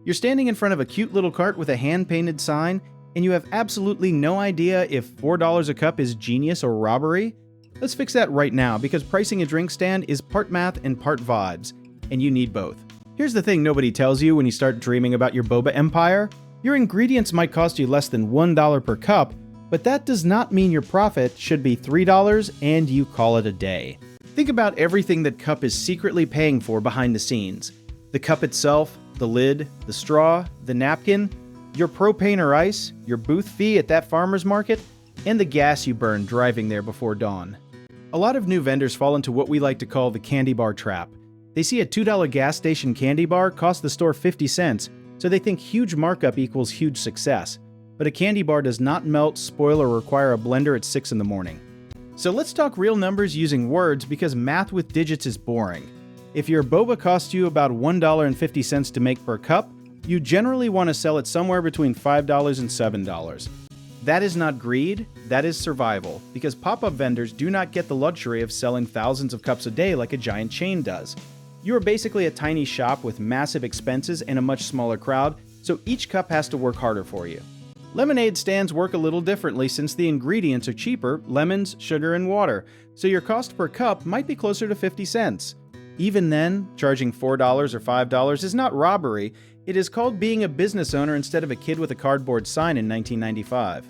You're standing in front of a cute little cart with a hand-painted sign, and you have absolutely no idea if $4 a cup is genius or robbery? Let's fix that right now, because pricing a drink stand is part math and part vibes, and you need both. Here's the thing nobody tells you when you start dreaming about your boba empire. Your ingredients might cost you less than $1 per cup, but that does not mean your profit should be $3 and you call it a day. Think about everything that cup is secretly paying for behind the scenes. The cup itself, the lid, the straw, the napkin, your propane or ice, your booth fee at that farmer's market, and the gas you burn driving there before dawn. A lot of new vendors fall into what we like to call the candy bar trap. They see a $2 gas station candy bar cost the store 50 cents, so they think huge markup equals huge success. But a candy bar does not melt, spoil, or require a blender at 6 in the morning. So let's talk real numbers using words, because math with digits is boring. If your boba costs you about $1.50 to make per cup, you generally want to sell it somewhere between $5 and $7. That is not greed, that is survival, because pop-up vendors do not get the luxury of selling thousands of cups a day like a giant chain does. You are basically a tiny shop with massive expenses and a much smaller crowd, so each cup has to work harder for you. Lemonade stands work a little differently since the ingredients are cheaper, lemons, sugar, and water, so your cost per cup might be closer to 50 cents. Even then, charging $4 or $5 is not robbery, it is called being a business owner instead of a kid with a cardboard sign in 1995.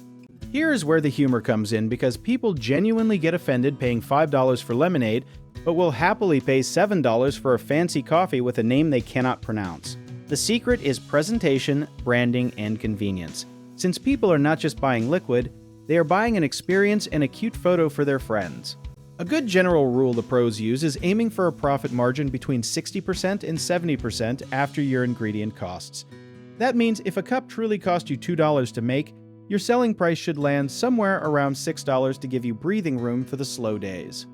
Here is where the humor comes in, because people genuinely get offended paying $5 for lemonade, but will happily pay $7 for a fancy coffee with a name they cannot pronounce. The secret is presentation, branding, and convenience. Since people are not just buying liquid, they are buying an experience and a cute photo for their friends. A good general rule the pros use is aiming for a profit margin between 60% and 70% after your ingredient costs. That means if a cup truly cost you $2 to make, your selling price should land somewhere around $6 to give you breathing room for the slow days.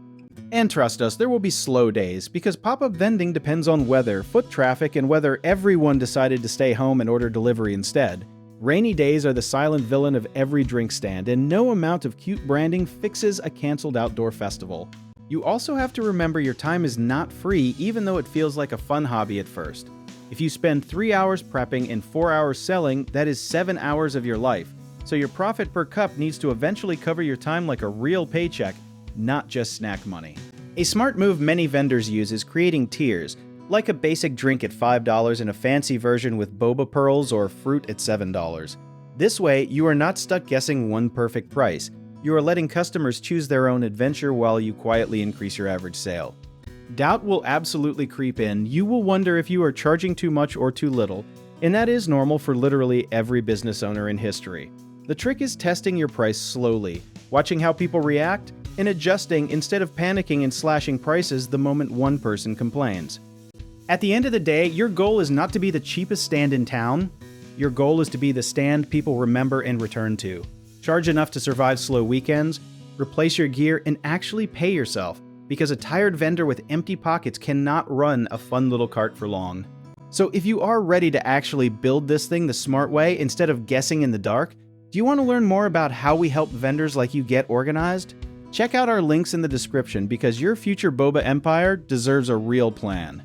And trust us, there will be slow days, because pop-up vending depends on weather, foot traffic, and whether everyone decided to stay home and order delivery instead. Rainy days are the silent villain of every drink stand, and no amount of cute branding fixes a canceled outdoor festival. You also have to remember your time is not free, even though it feels like a fun hobby at first. If you spend 3 hours prepping and 4 hours selling, that is 7 hours of your life. So your profit per cup needs to eventually cover your time like a real paycheck, not just snack money. A smart move many vendors use is creating tiers, like a basic drink at $5 and a fancy version with boba pearls or fruit at $7. This way, you are not stuck guessing one perfect price. You are letting customers choose their own adventure while you quietly increase your average sale. Doubt will absolutely creep in. You will wonder if you are charging too much or too little, and that is normal for literally every business owner in history. The trick is testing your price slowly, watching how people react, and adjusting instead of panicking and slashing prices the moment one person complains. At the end of the day, your goal is not to be the cheapest stand in town. Your goal is to be the stand people remember and return to. Charge enough to survive slow weekends, replace your gear, and actually pay yourself, because a tired vendor with empty pockets cannot run a fun little cart for long. So if you are ready to actually build this thing the smart way instead of guessing in the dark, do you want to learn more about how we help vendors like you get organized? Check out our links in the description, because your future boba empire deserves a real plan.